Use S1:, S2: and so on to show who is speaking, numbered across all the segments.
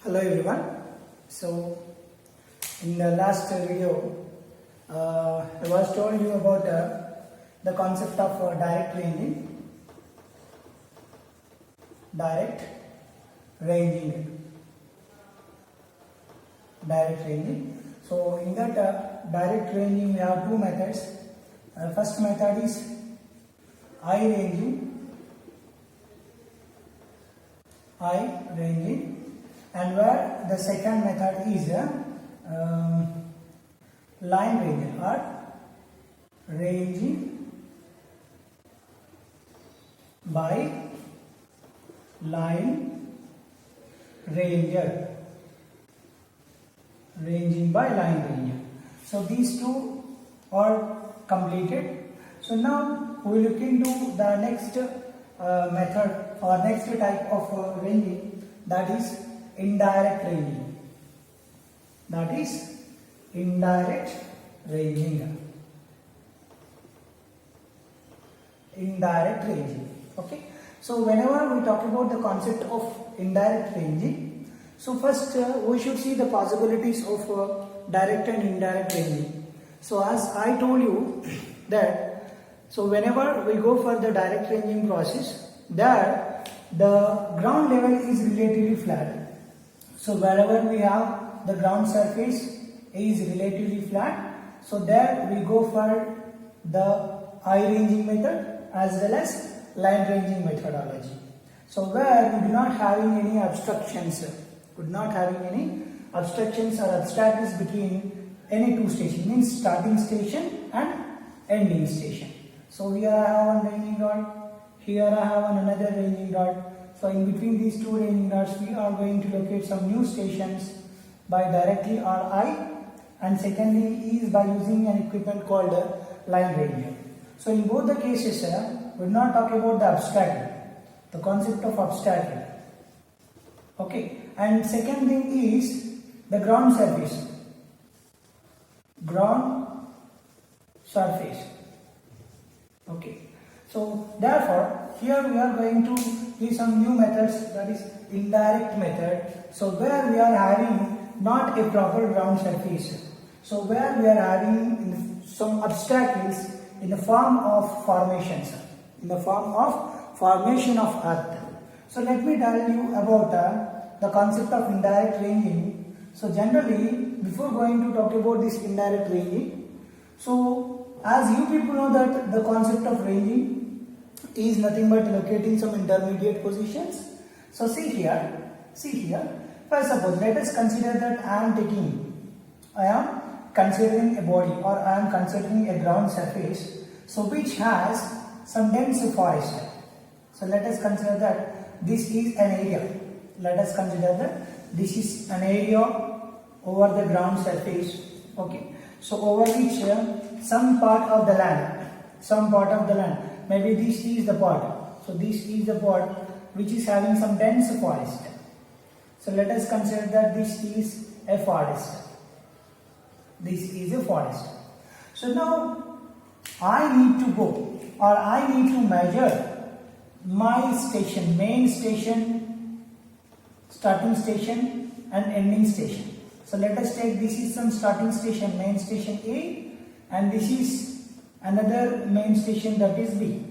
S1: Hello everyone. So in the last video I was told you about the concept of direct ranging. Direct ranging. So in that direct ranging we have two methods. First method is eye ranging, and where the second method is line ranging or ranging by line ranger. So these two are completed. So now we will look into the next method or next type of ranging, that is indirect ranging. Okay. So whenever we talk about the concept of indirect ranging, so first we should see the possibilities of direct and indirect ranging. So as I told you that, so whenever we go for the direct ranging process, there the ground level is relatively flat. So wherever we have the ground surface is relatively flat, so there we go for the eye ranging method as well as line ranging methodology. So where we do not having any obstructions, or obstacles between any two stations, means starting station and ending station. So here I have one ranging rod, here I have another ranging rod. So in between these two ranging rods we are going to locate some new stations by directly or eye, and secondly is by using an equipment called line ranger. So in both the cases we will not talk about the obstacle, the concept of obstacle. Okay, and second thing is the ground surface. Okay, so therefore here we are going to use some new methods, that is indirect method. So where we are having not a proper ground surface, so where we are having some obstacles in the form of formations, formation of earth. So let me tell you about the concept of indirect ranging. So generally, before going to talk about this indirect ranging, so as you people know that the concept of ranging is nothing but locating some intermediate positions. So see here, first suppose let us consider that I am considering a body, or I am considering a ground surface, so which has some dense forest. So let us consider that this is an area. Over the ground surface. Okay. So over which some part of the land, maybe this is the part. So this is the part which is having some dense forest. So let us consider that this is a forest. So now I need to go, or I need to measure my station, main station, starting station and ending station. So let us take, this is some starting station, main station A, and this is another main station, that is B.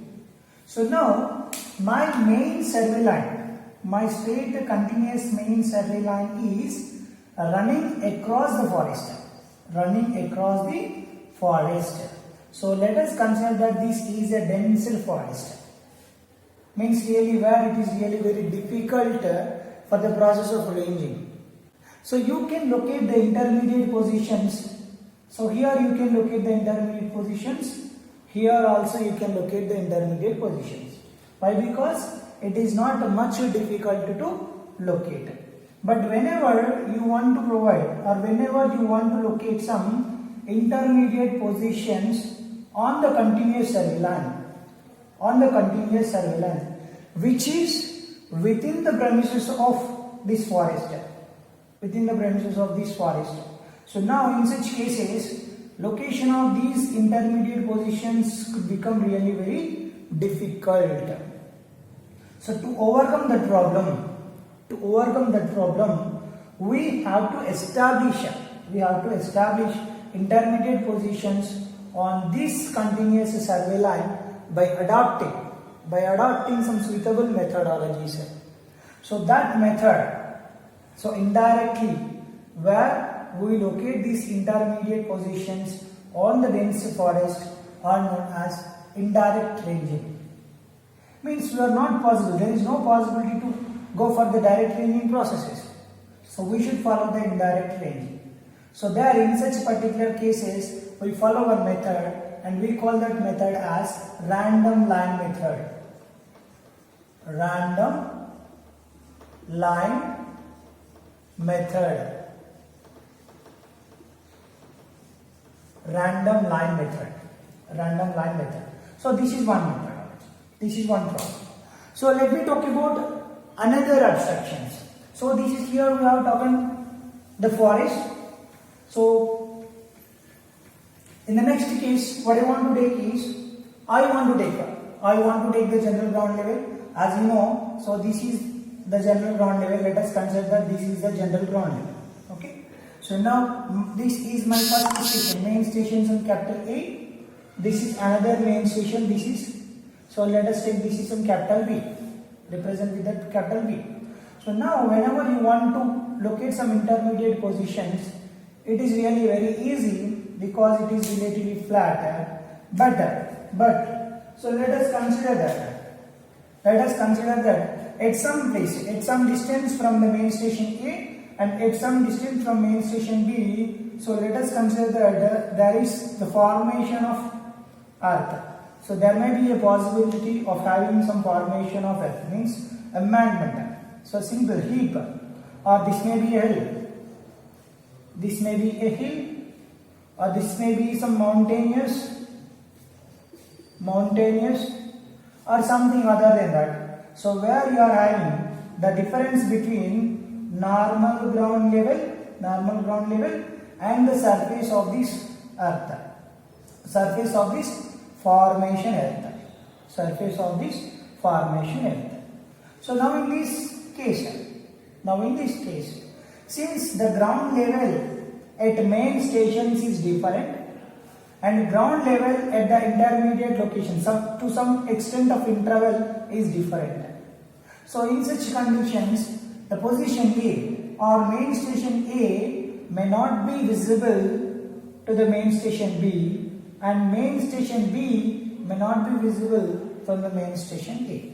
S1: So now my main survey line, my straight continuous main survey line is running across the forest. So let us consider that this is a dense forest. Means really where it is really very difficult for the process of ranging. So you can locate the intermediate positions. So here you can locate the intermediate positions. Here also you can locate the intermediate positions. Why? Because it is not much difficult to locate. But whenever you want to provide, or whenever you want to locate some intermediate positions on the continuous survey line, which is within the premises of this forest. So now in such cases, location of these intermediate positions could become really very difficult. So to overcome that problem, we have to establish intermediate positions on this continuous survey line by adopting some suitable methodologies. So that method, so indirectly, where we locate these intermediate positions on the dense forest are known as indirect ranging. Means there is no possibility to go for the direct ranging processes. So we should follow the indirect ranging. So there in such particular cases, we follow one method and we call that method as random line method. Random line method. Random line method. So this is one method. This is one problem. So let me talk about another abstractions. So this is here we have taken the forest. So in the next case, what I want to take is I want to take the general ground level. As you know, so this is the general ground level. Let us consider that this is the general ground level. Okay. So now this is my first station, main station on capital A. This is another main station. This is, so let us take this is on capital B, represent with that capital B. So now whenever you want to locate some intermediate positions, it is really very easy because it is relatively flat. But so let us consider that at some place, at some distance from the main station A and at some distance from main station B, so let us consider that there is the formation of earth. So there may be a possibility of having some formation of earth, means amendment. So simple heap, or this may be a hill. This may be a hill, or this may be some mountainous, or something other than that. So where you are having the difference between normal ground level and the surface of this earth, surface of this formation earth. So now in this case, since the ground level at main stations is different and ground level at the intermediate location to some extent of interval is different. So in such conditions, the position A or main station A may not be visible to the main station B, and main station B may not be visible from the main station A.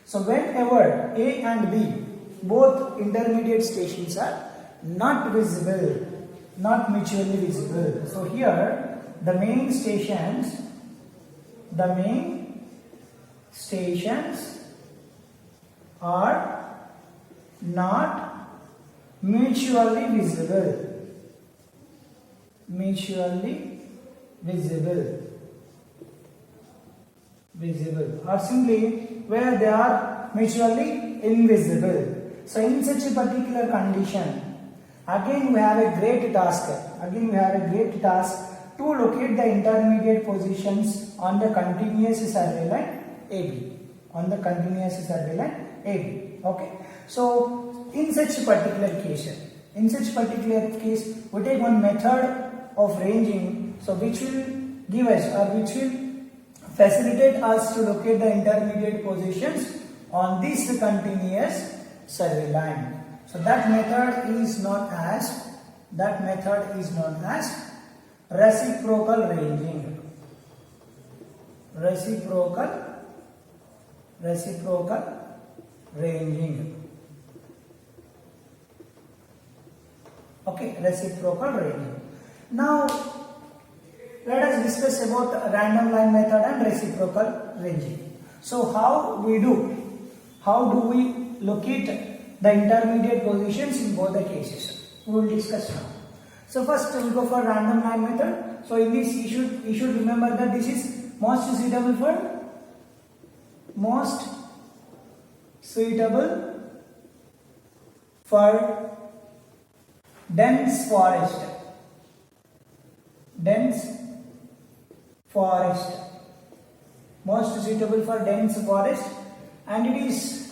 S1: So whenever A and B, both intermediate stations, are not visible, not mutually visible. So here the main stations are not mutually visible. Or simply where they are mutually invisible. So in such a particular condition, again we have a great task to locate the intermediate positions on the continuous survey line AB. Okay. So in such particular case, we take one method of ranging, so which will give us or which will facilitate us to locate the intermediate positions on this continuous survey line. So that method is known as reciprocal ranging. Okay, reciprocal ranging. Now let us discuss about random line method and reciprocal ranging. So how do we locate the intermediate positions in both the cases? We will discuss now. So first we will go for random line method. So in this you should remember that this is most suitable for dense forest. Most suitable for dense forest, and it is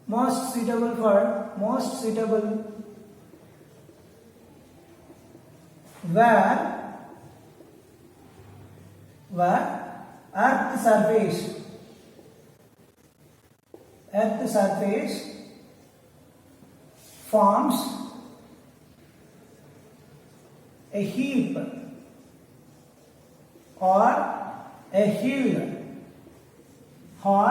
S1: most suitable where earth surface forms a heap or a hill or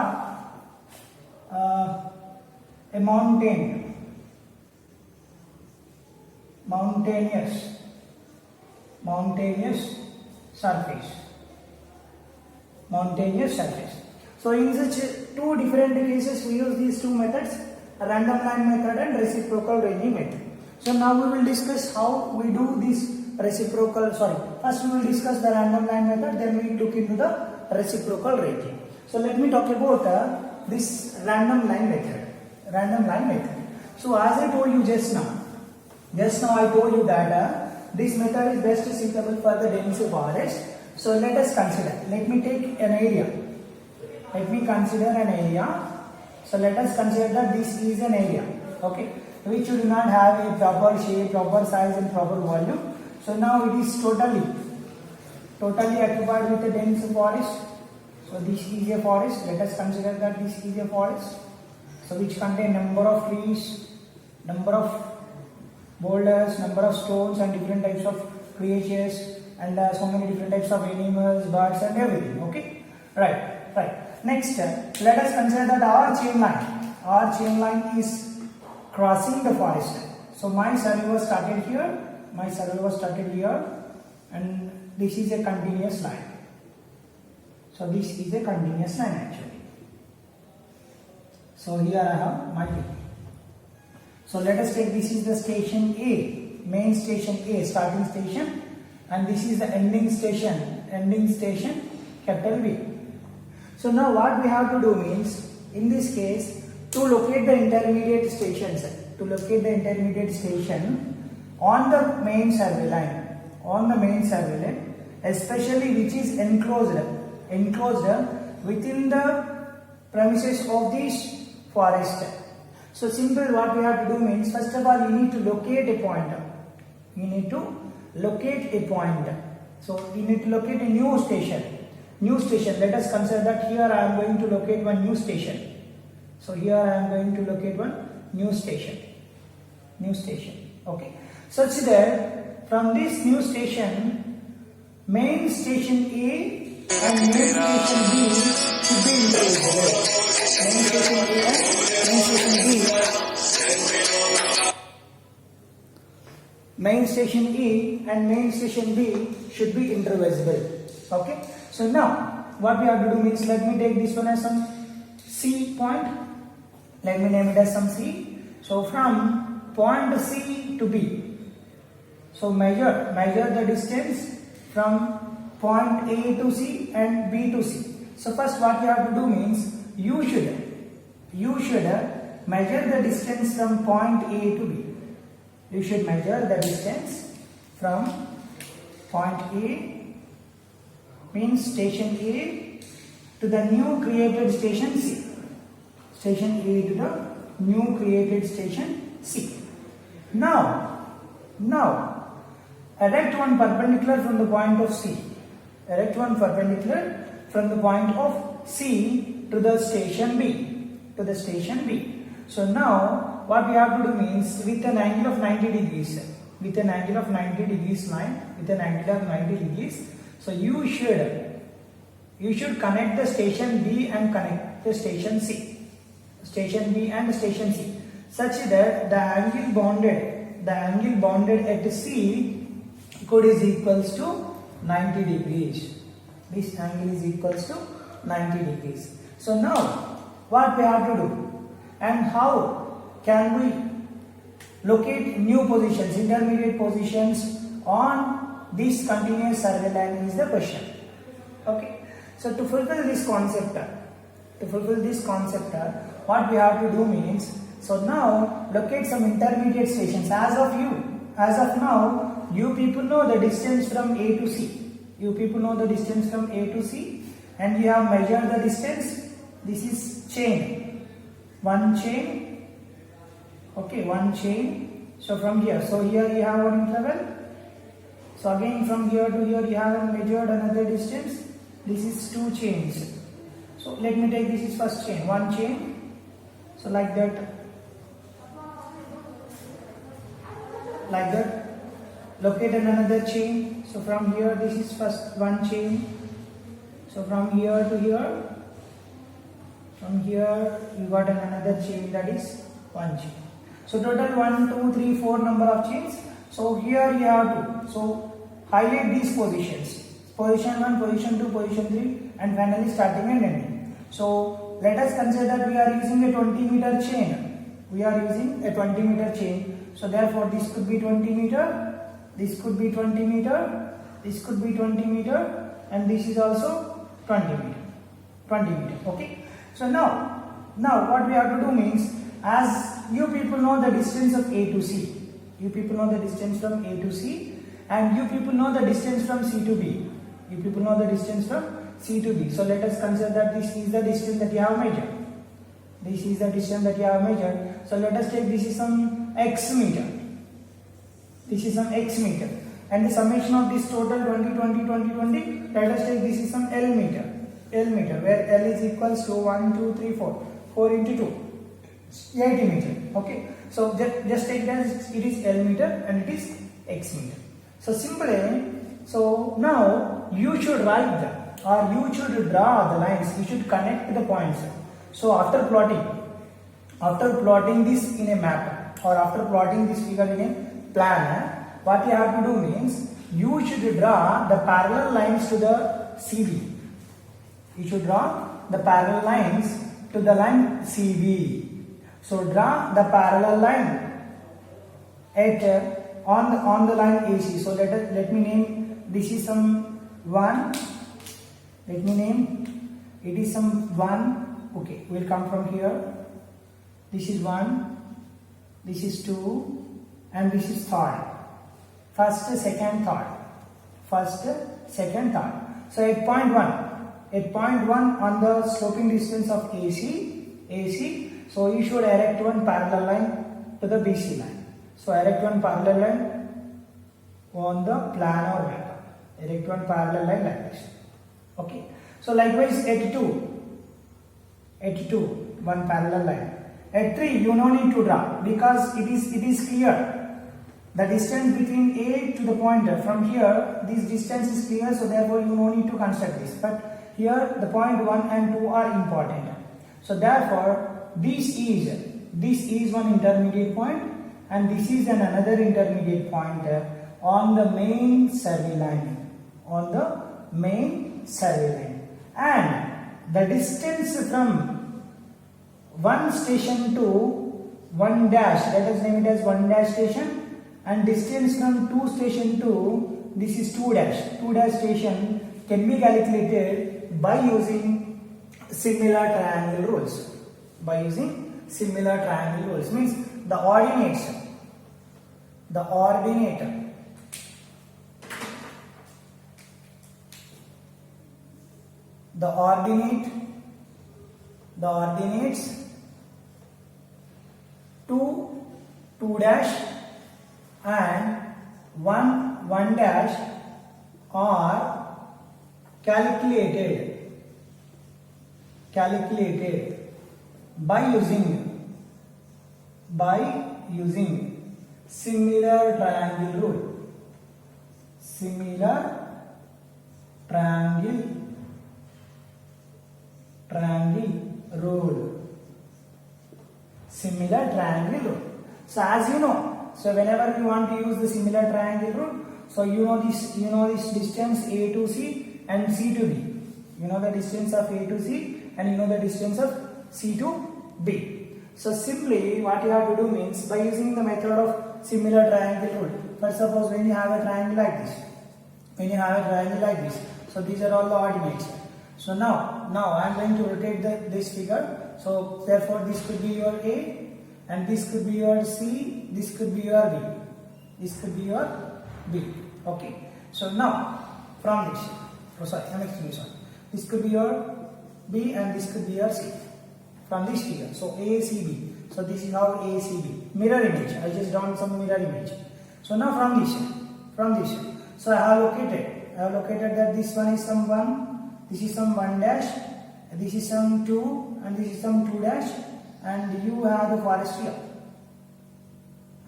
S1: a mountainous surface. So in such two different cases we use these two methods, random line method and reciprocal ranging method. So now we will discuss how we do this first we will discuss the random line method, then we look into the reciprocal ranging. So let me talk about this random line method. So as I told you just now I told you that this method is best suitable for the dense forest. So let us consider, let me take an area. Let me consider an area. So let us consider that this is an area, okay, which do not have a proper shape, proper size and proper volume. So now it is totally occupied with a dense forest. So this is a forest. Let us consider that this is a forest. So which contain number of trees, number of boulders, number of stones and different types of creatures and so many different types of animals, birds and everything. Okay, right. Next, let us consider that our chain line is crossing the forest. So my survey was started here, and this is a continuous line. So this is a continuous line actually. So here I have my thing. So let us take, this is the station A, main station A, starting station, and this is the ending station capital B. So now what we have to do means, in this case, to locate the intermediate station on the main survey line, especially which is enclosed within the premises of this forest. So simple, what we have to do means, first of all you need to locate a point. So you need to locate a new station. Let us consider that here I am going to locate one new station. So here I am going to locate one new station. Okay. Such that from this new station, main station A and main station B should be integrated. Main station E and main station B should be intervisible. Okay. So now what we have to do means, let me take this one as some C point. Let me name it as some C. So from point C to B. So measure the distance from point A to C and B to C. So first what you have to do means, you should measure the distance from point A to B. You should measure the distance from point A, means station A, to the new created station C. Station A to the new created station C. Now erect one perpendicular from the point of C. Erect one perpendicular from the point of C to the station B. So now what we have to do means, with an angle of 90 degrees, so you should connect the station B and connect the station C. Such that the angle bonded at C is equals to 90 degrees. This angle is equals to 90 degrees. So now what we have to do, and how can we locate new positions, intermediate positions on this continuous survey line is the question. Okay. So to fulfill this concept, what we have to do means, so now locate some intermediate stations. As of now, you people know the distance from A to C. And you have measured the distance. This is chain. One chain. Okay, one chain. So from here, you have one interval. So again from here to here you have measured another distance. This is 2 chains. So let me take this is first chain, 1 chain. So like that. Like that. Locate another chain. So from here this is first 1 chain. So from here to here. From here you got another chain, that is 1 chain. So total 1, 2, 3, 4 number of chains. So here you have to highlight these positions. Position 1, position 2, position 3 and finally starting and ending. So let us consider that we are using a 20 meter chain. We are using a 20 meter chain. So therefore this could be 20 meter, this could be 20 meter, this could be 20 meter and this is also 20 meter. 20 meter. Okay. So now what we have to do means, as you people know the distance of A to C. You people know the distance from A to C and you people know the distance from C to B. You people know the distance from C to B. So let us consider that this is the distance that you have measured. This is the distance that you have measured. So let us take this is some x meter. This is some x meter. And the summation of this total 20, 20, 20, 20. Let us take this is some L meter. L meter, where L is equals to 1, 2, 3, 4. 4 into 2. 80 meter. Okay. So just take that it is L meter and it is x meter. So simply, so now you should write them or you should draw the lines. You should connect the points. So after plotting this in a map or after plotting this figure in a plan, what you have to do means you should draw the parallel lines to the CV. You should draw the parallel lines to the line CV. So draw the parallel line at on the line AC. So let me name this is some 1. Let me name it is some 1. Okay, we'll come from here. This is 1. This is 2, and this is 3rd. First, second, third. First, second, third. So at point 1. At point 1 on the sloping distance of AC, so you should erect one parallel line to the BC line. So erect one parallel line on the plan or map. Erect one parallel line like this. Okay. So likewise at 2, one parallel line. At 3, you no need to draw because it is clear. The distance between A to the pointer from here, this distance is clear, so therefore you no need to construct this. But here the point 1 and 2 are important. So therefore this is one intermediate point and this is another intermediate point on the main survey line. On the main survey line. And the distance from one station to 1 dash, let us name it as 1 dash station, and distance from 2 station to this is 2 dash. 2 dash station can be calculated by using similar triangle rules. By using similar triangle rules means the ordinates, the ordinates 2 dash and 1 dash are calculated by using similar triangle rule. Similar triangle rule. Similar triangle rule. So as you know, so whenever you want to use the similar triangle rule, so you know this distance A to C and C to B. You know the distance of A to C and you know the distance of C to B. So simply what you have to do means by using the method of similar triangle rule. First suppose when you have a triangle like this, so these are all the ordinates. So now I am going to rotate this figure. So therefore this could be your A and this could be your C, this could be your B, this could be your B. Okay. So now from this, this could be your B and this could be your C from this figure. So A, C, B. So this is how A, C, B. Mirror image. I just drawn some mirror image. So now from this. So I have located that this one is some 1, this is some 1 dash, this is some 2, and this is some 2 dash, and you have the forest here,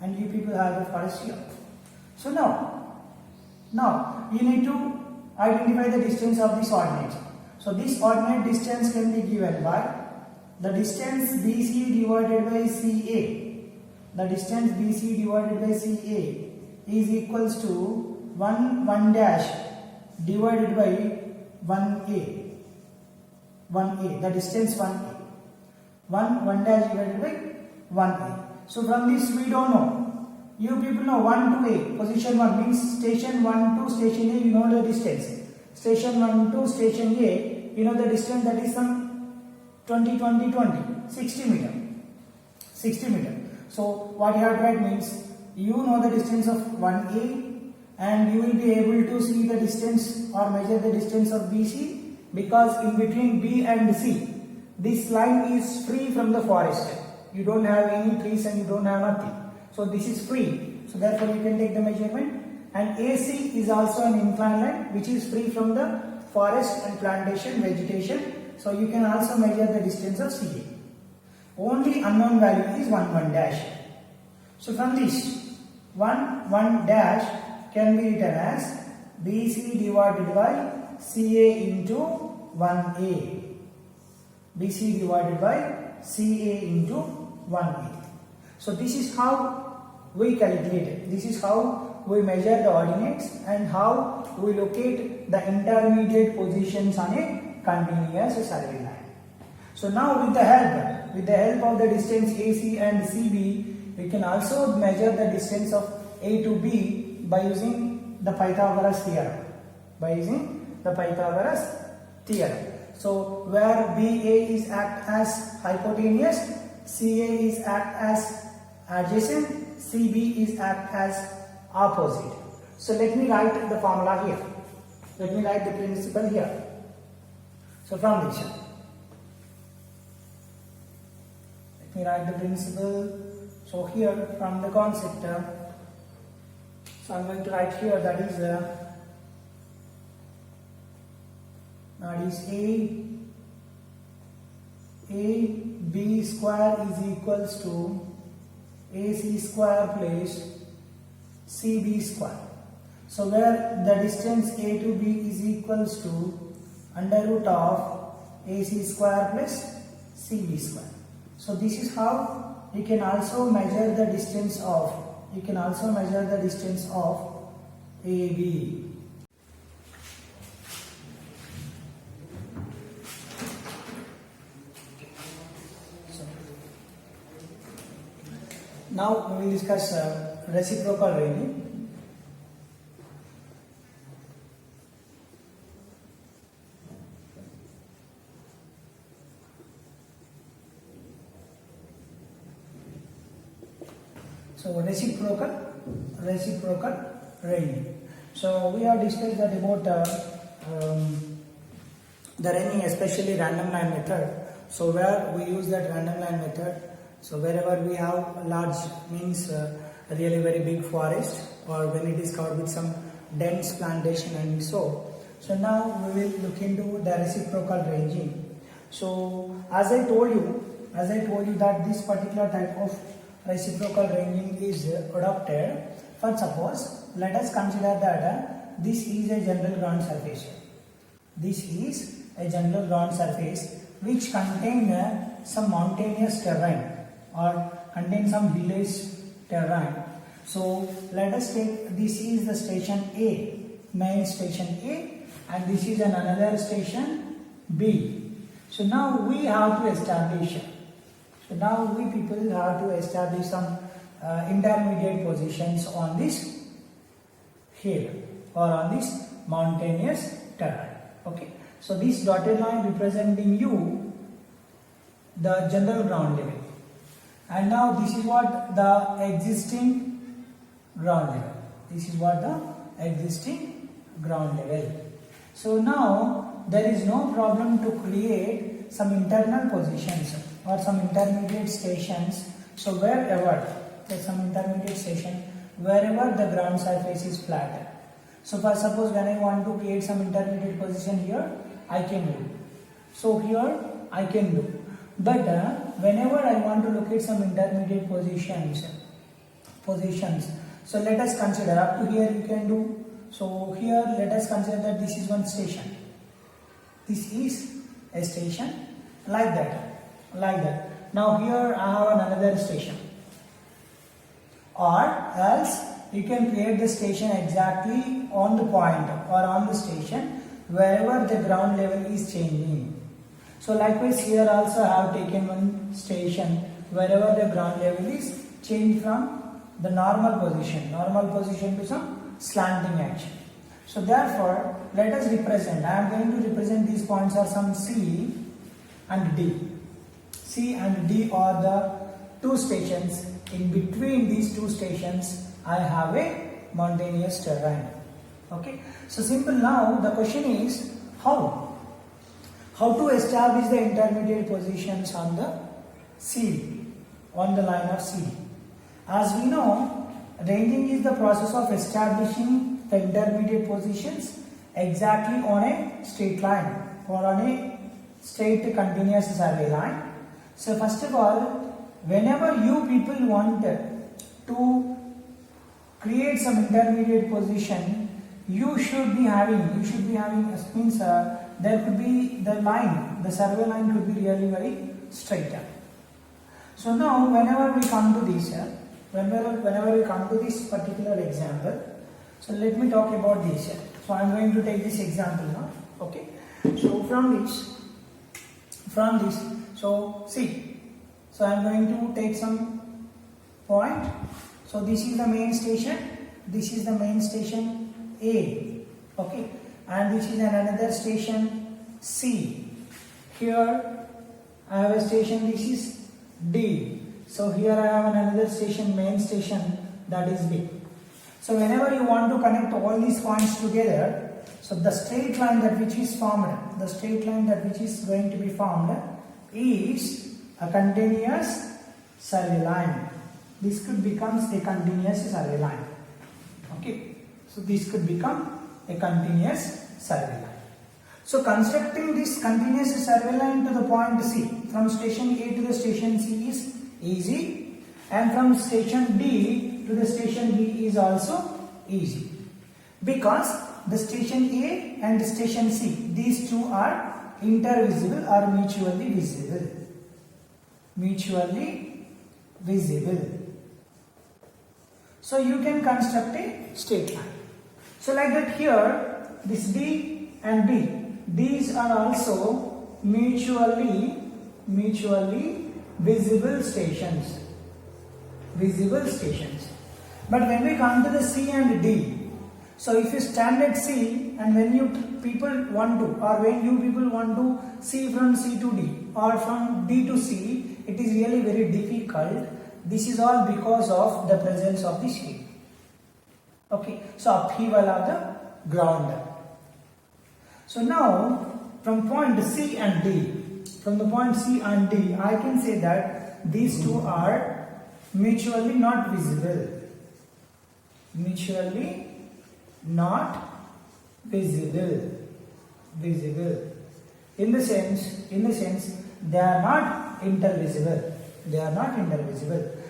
S1: and you people have the forest here. So now you need to identify the distance of this ordinate. So this ordinate distance can be given by the distance BC divided by CA. The distance BC divided by CA is equals to 1 dash divided by 1A. The distance 1A. 1 dash divided by 1A. So from this we don't know. You people know 1 to A. Position 1 means station 1 to station A, you know the distance. Station 1 to station A, you know the distance, that is some 20, 60 meter. 60 meter. So what you have to write means you know the distance of 1A and you will be able to see the distance or measure the distance of BC, because in between B and C this line is free from the forest. You don't have any trees and you don't have nothing. So this is free. So therefore you can take the measurement. And AC is also an inclined line which is free from the forest and plantation vegetation. So you can also measure the distance of CA. Only unknown value is 1 dash. So from this 1 dash can be written as BC divided by CA into 1A. BC divided by CA into 1A. So this is how we calculate it. This is how we measure the ordinates and how we locate the intermediate positions on a continuous survey line. So now with the help of the distance AC and CB, we can also measure the distance of A to B by using the Pythagoras theorem. So where BA is act as hypotenuse, CA is act as adjacent, CB is act as opposite. So let me write the formula here. Let me write the principle here. So from this, let me write the principle. So here from the concept, so I'm going to write here that is AB square is equals to AC square plus CB square. So where the distance A to B is equals to under root of AC square plus CB square. So this is how you can also measure the distance of AB. Now we will discuss reciprocal ranging. So reciprocal ranging. So we have discussed that about the ranging, especially random line method. So where we use that random line method. So wherever we have large means really very big forest, or when it is covered with some dense plantation and so now we will look into the reciprocal ranging. So as I told you that this particular type of reciprocal ranging is adopted. For suppose let us consider that this is a general ground surface. This is a general ground surface which contains some mountainous terrain or contain some hillish terrain. So let us take this is the station A, main station A, and this is another station B. So now we have to establish. So now we people have to establish some intermediate positions on this hill or on this mountainous terrain. Okay. So this dotted line representing you the general ground level. And now this is what the existing ground level. This is what the existing ground level. So now there is no problem to create some internal positions or some intermediate stations. So wherever the ground surface is flat. So for suppose when I want to create some intermediate position here, I can do. So here I can do. But whenever I want to locate some intermediate positions, so let us consider up to here you can do. So here let us consider that this is one station. This is a station like that. Now here I have another station. Or else you can create the station exactly on the point or on the station wherever the ground level is changing. So likewise here also I have taken one station wherever the ground level is changed from the normal position to some slanting action. So therefore let us represent, I am going to represent these points are some C and D. C and D are the two stations. In between these two stations I have a mountainous terrain. Okay, so simple. Now the question is how to establish the intermediate positions on the CD, on the line of CD. As we know, ranging is the process of establishing the intermediate positions exactly on a straight line or on a straight continuous survey line. So first of all, whenever you people want to create some intermediate position, you should be having means there could be the survey line could be really very straight up. So now whenever we come to this particular example, so let me talk about this. So I am going to take this example now. Okay, so from this, so see, so I am going to take some point. So this is the main station, this is the main station A, okay, and this is another station C. Here I have a station, this is D. So here I have another station, main station, that is B. So whenever you want to connect all these points together, so the straight line that which is formed, going to be formed is a continuous survey line. This could become a continuous survey line. Okay, so this could become a continuous survey line. So constructing this continuous survey line to the point C, from station A to the station C is easy, and from station D to the station B is also easy, because the station A and the station C, these two are intervisible or mutually visible. So you can construct a straight line. So like that here, this D and D, these are also mutually visible stations. But when we come to the C and D, so if you stand at C and when you people want to see from C to D or from D to C, it is really very difficult. This is all because of the presence of the shade. Okay, so upheaval of the ground. So now from point C and D, I can say that these two are mutually not visible. In the sense they are not intervisible.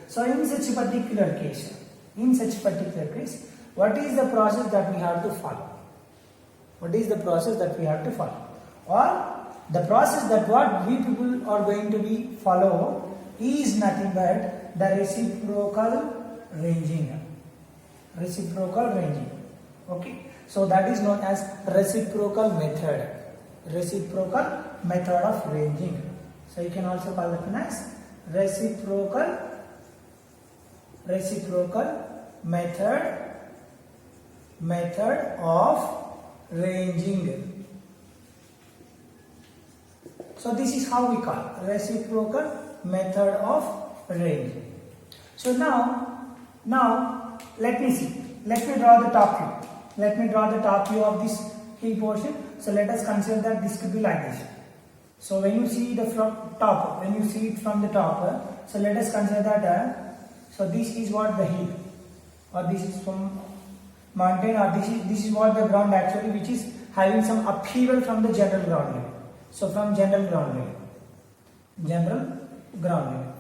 S1: So in such a particular case, what is the process that we have to follow? Or the process that what we people are going to be follow is nothing but the reciprocal ranging. Okay, so that is known as reciprocal method of ranging. So you can also call it as reciprocal method of ranging. So this is how we call reciprocal method of ranging. So now let me see. Let me draw the top view of this key portion. So let us consider that this could be like this. So when you see it from the top, so let us consider that. So this is what the heap, or this is from mountain, or this is what the ground actually, which is having some upheaval from the general ground level. So from general ground level.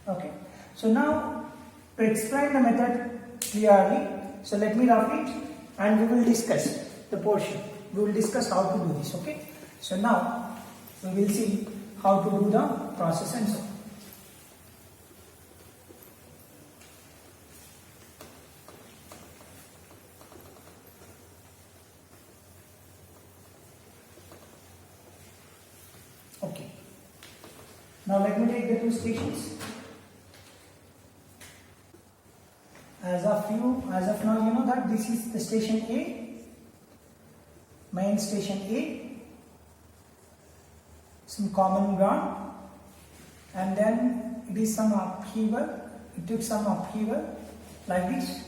S1: Okay. So now to explain the method clearly, so let me rough it and we will discuss the portion. We will discuss how to do this. Okay. So now we will see how to do the process and so on. Okay. Now let me take the two stations. As of now, you know that this is the station A, main station A, some common ground, and then it is some upheaval. It took some upheaval like this.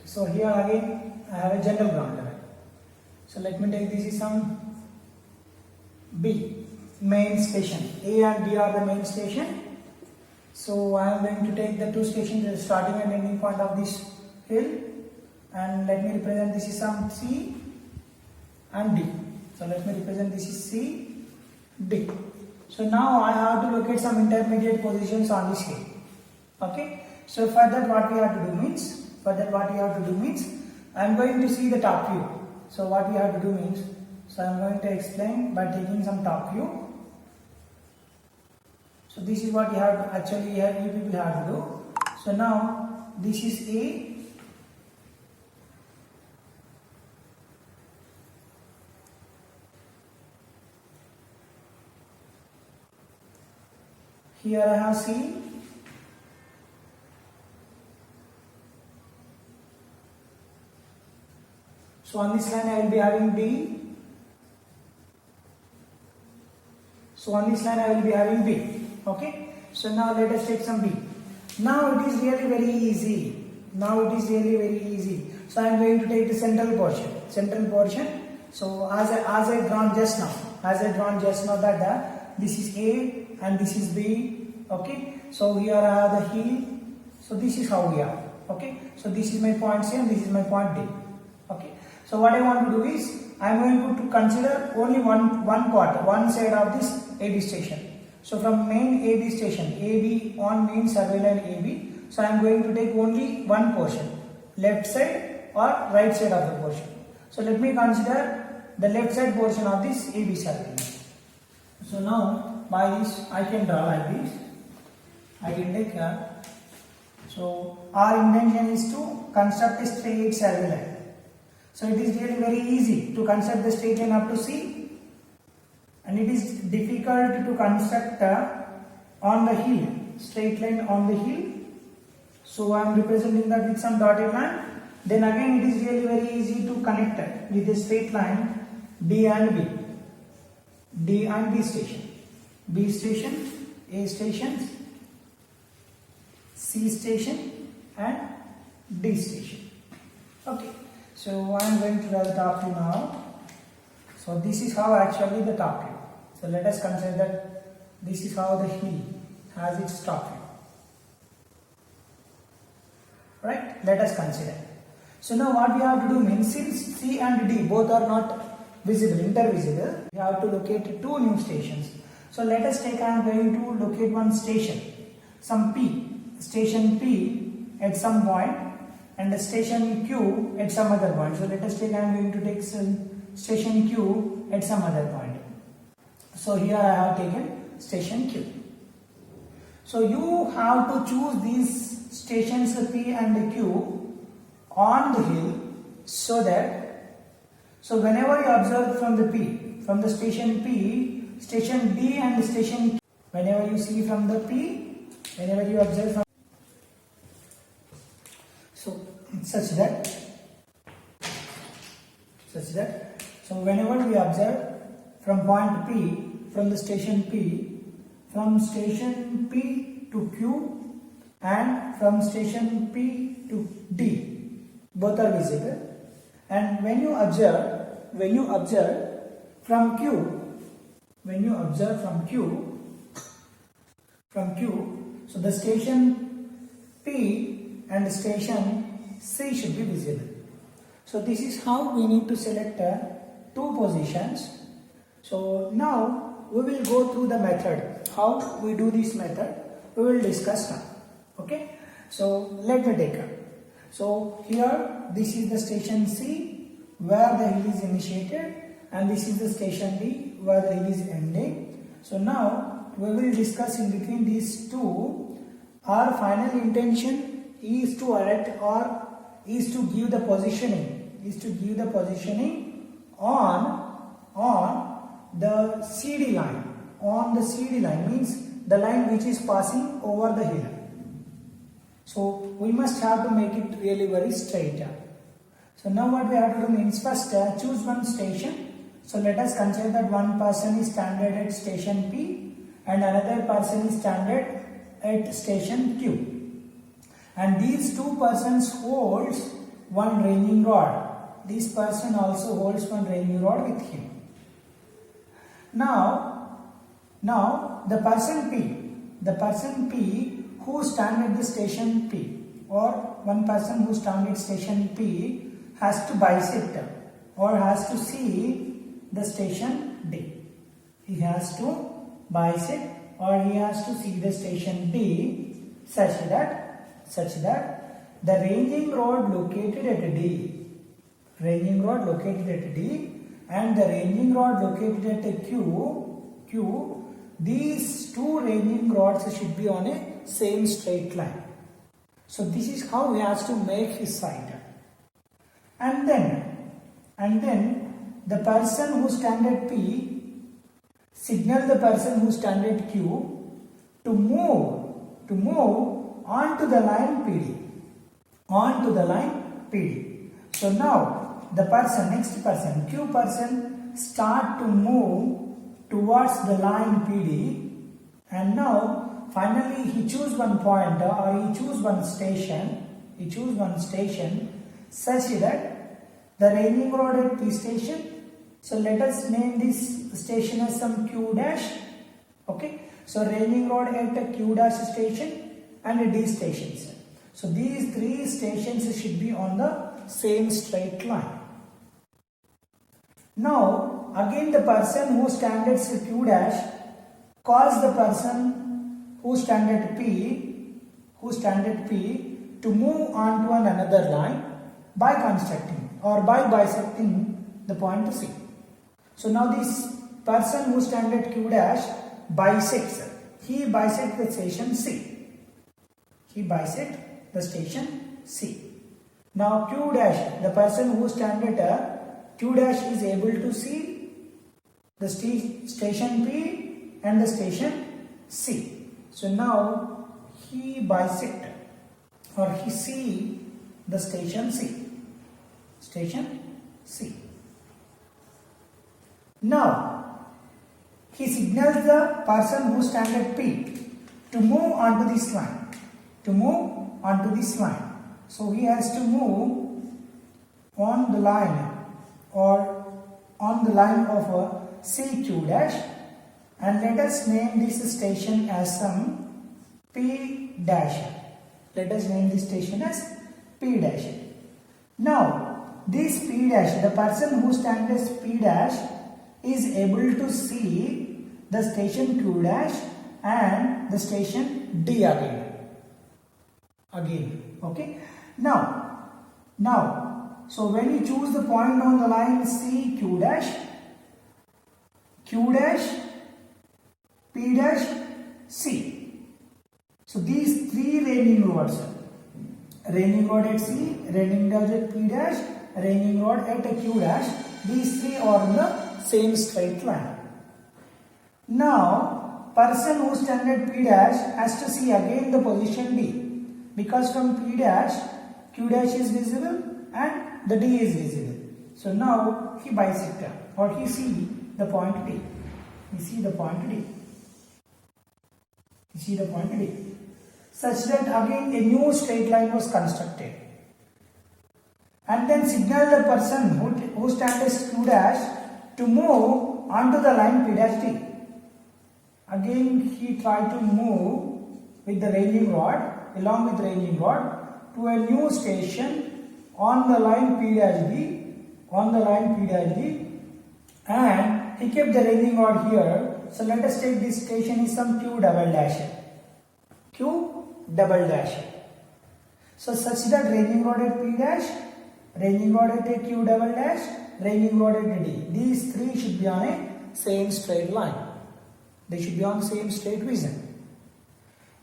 S1: So here again I have a general ground level. So let me take this is some B, main station. A and B are the main station. So I am going to take the two stations starting and ending point of this hill, and let me represent this is some C and D. So let me represent this is C, D. So now I have to locate some intermediate positions on this hill. Okay. So for that what we have to do means, I am going to see the top view. So what we have to do means, so I am going to explain by taking some top view. So this is what you have to, actually you people have to do. So now this is A. Here I have C. So on this line I will be having D. So on this line I will be having B. Okay. So now let us take some B. Now it is really very easy. So I am going to take the central portion. So as I drawn just now that this is A and this is B. Okay. So here I have the hill. So this is how we are. Okay. So this is my point C and this is my point D. Okay. So what I want to do is, I am going to consider only one side of this AB station. So from main AB station, AB on main survey line AB, so I am going to take only one portion, left side or right side of the portion. So let me consider the left side portion of this AB survey line. So now by this I can draw like this. I can take care. So our intention is to construct a straight survey line. So it is really very easy to construct the straight line up to C, and it is difficult to construct on the hill, straight line on the hill. So I am representing that with some dotted line. Then again it is really very easy to connect with a straight line D and B. D and B station. B station, A station, C station and D station. Okay. So I am going to draw the top view now. So this is how actually the top view. So let us consider that this is how the hill has its top view. Right? Let us consider. So now what we have to do means, since C and D both are not visible, intervisible, we have to locate two new stations. So let us take, I am going to locate one station, some P, station P at some point, and the station Q at some other point. So let us take, I am going to take station Q at some other point. So here I have taken station Q. So you have to choose these stations P and Q on the hill, so whenever you observe from the P, from the station P, station D and station Q, whenever you see from the P, whenever you observe from, so such that so whenever we observe from point P, from the station P, from station P to Q and from station P to D, both are visible. And when you observe from Q when you observe from Q, so the station P and station C should be visible. So this is how we need to select two positions. So now we will go through the method. How we do this method, we will discuss now. Okay. So let me take up. So here this is the station C where the hill is initiated, and this is the station D where the hill is ending. So now we will discuss in between these two. Our final intention is to erect or is to give the positioning on the CD line. On the CD line means the line which is passing over the hill. So we must have to make it really very straight. So now what we have to do means first choose one station. So let us consider that one person is stranded at station P and another person is stranded at station Q. And these two persons holds one ranging rod. This person also holds one ranging rod with him. Now the person P who stand at the station P, or one person who stand at station P has to bisect or has to see the station D. He has to bisect or he has to see the station D such that the ranging rod located at D and the ranging rod located at Q, these two ranging rods should be on a same straight line. So this is how he has to make his side. And then the person who stand at P signal the person who stand at Q to move onto the line PD. So now the next person, Q person, start to move towards the line PD, and now finally he choose one point or he choose one station such that the ranging rod at P station. So let us name this station as some Q dash. Okay. So ranging rod at a Q dash station and a D stations. So these three stations should be on the same straight line. Now again the person who stands at Q dash calls the person who stand at P to move on to another line by constructing or by bisecting the point C. So now this person who stand at Q dash bisects. He bisects the station C. Now Q dash, the person who stand at Q dash is able to see the station P and the station C. So now he bisect or he see the station C. Now he signals the person who stands at P to move onto this line. So he has to move on the line or on the line of a CQ dash, and let us name this station as some P dash. Let us name this station as P dash. Now this P dash, the person who stands as P dash is able to see the station Q dash and the station D again. Okay. Now, so when you choose the point on the line C Q dash, P dash, C. So these three ranging rods, ranging rod at C, ranging rod at P dash, ranging rod at Q dash, these three are on the same straight line. Now, person who stands at P dash has to see again the position D, because from P dash, Q dash is visible and the D is visible. So now he bisects or he see the point D. Such that again a new straight line was constructed. And then signal the person who stands as Q dash to move onto the line P dash D. Again he tried to move with the ranging rod, along with ranging rod, to a new station on the line P dash D, and he kept the ranging rod here. So let us take this station is some Q double dash. So such that ranging rod at P dash, ranging rod at a Q double dash, ranging rod at D. These three should be on a same straight line. They should be on same straight vision.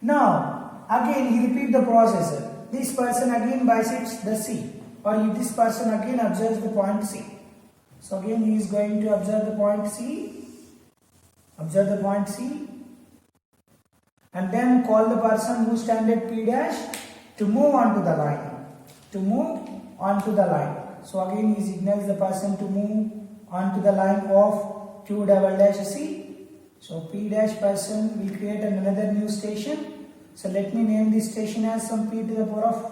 S1: Now again he repeat the process. This person again bisects the C, or if this person again observes the point C. So again he is going to observe the point C. And then call the person who stand at P dash to move onto the line. So again he signals the person to move onto the line of Q double dash C. So P dash person will create another new station. So let me name this station as some P to the power of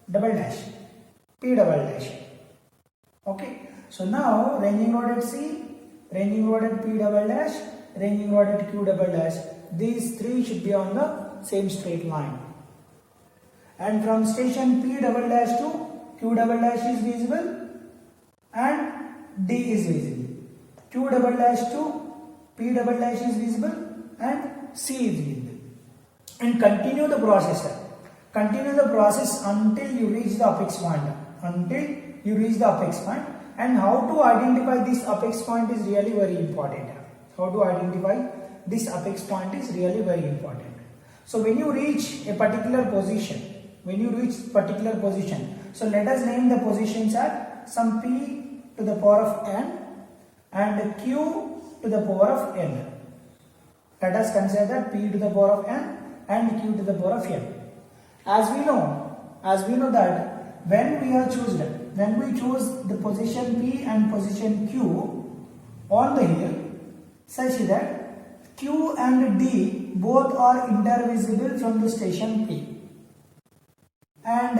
S1: double dash, P double dash. Okay. So now ranging rod at C, ranging rod at P double dash, ranging rod at Q double dash. These three should be on the same straight line. And from station P double dash to Q double dash is visible and D is visible. Q double dash to P double dash is visible and C is visible. And continue the process. Continue the process until you reach the apex point. And how to identify this apex point is really very important. So when you reach a particular position, so let us name the positions as some P to the power of n and Q to the power of n. Let us consider P to the power of n and Q to the power of n. As we know that when we choose the position P and position Q on the hill, such that Q and D both are intervisible from the station P, and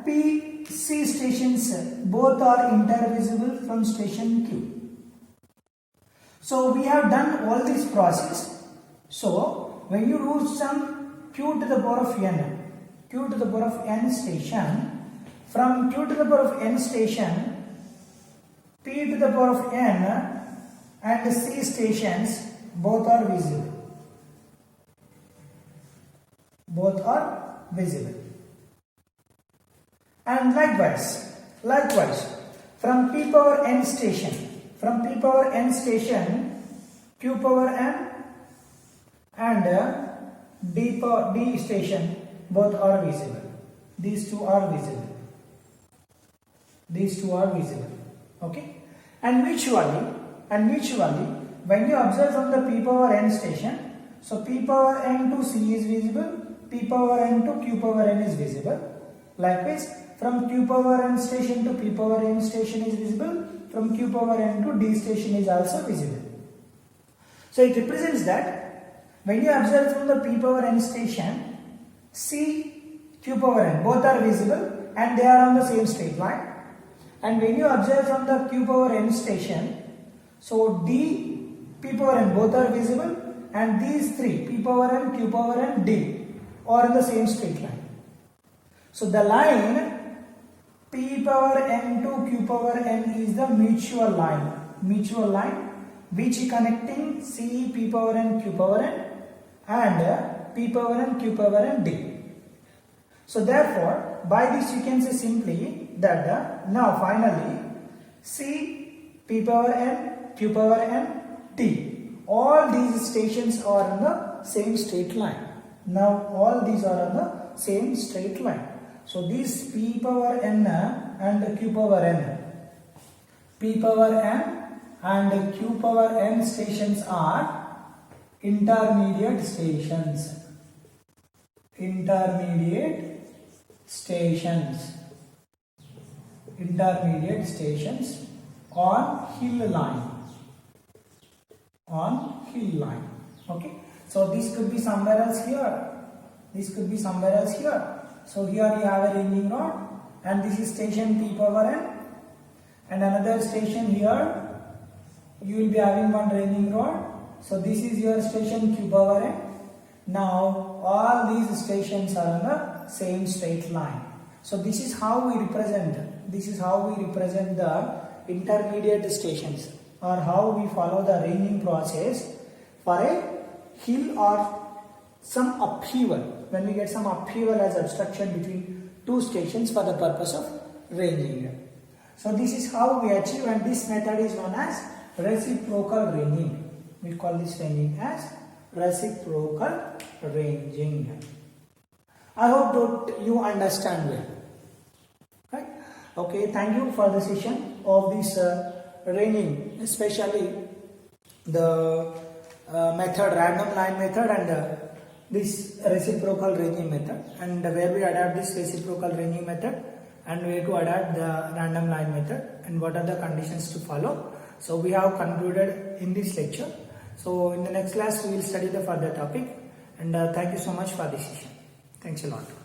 S1: P, C stations both are intervisible from station Q. So we have done all this process. So when you reach some Q to the power of n station, from Q to the power of n station, P to the power of n and C stations both are visible. And likewise, from P power n station, Q power n and D station both are visible. These two are visible. Okay. And mutually, when you observe from the P power n station, so P power n to C is visible, P power n to Q power n is visible. Likewise, from Q power n station to P power n station is visible, from Q power n to D station is also visible. So it represents that when you observe from the P power n station, C, Q power n both are visible and they are on the same straight line. And when you observe from the Q power n station, so D, P power n both are visible, and these three, P power n, Q power n, D, are in the same straight line. So the line P power n to Q power n is the mutual line which connecting C, P power n, Q power n and P power n, Q power n, D. So therefore, by this you can say simply that now finally C, P power n, Q power n, D, all these stations are on the same straight line. Now all these are on the same straight line. So these P power n and Q power n, P power n and Q power n stations are intermediate stations. On hill line. Okay. So this could be somewhere else here. So here you have a ranging rod, and this is station P power n, and another station here you will be having one ranging rod. So this is your station q power n. Now all these stations are on the same straight line. So this is how we represent the intermediate stations, or how we follow the ranging process for a hill or some upheaval, when we get some upheaval as obstruction between two stations for the purpose of ranging. So this is how we achieve, and this method is known as reciprocal ranging. We call this ranging as reciprocal ranging. I hope that you understand well. Right? Okay, thank you for the session of this ranging, especially the method, random line method, and this reciprocal ranging method, and where we adapt this reciprocal ranging method and where to adapt the random line method, and what are the conditions to follow. So we have concluded in this lecture. So in the next class we will study the further topic, and thank you so much for this session. Thanks a lot.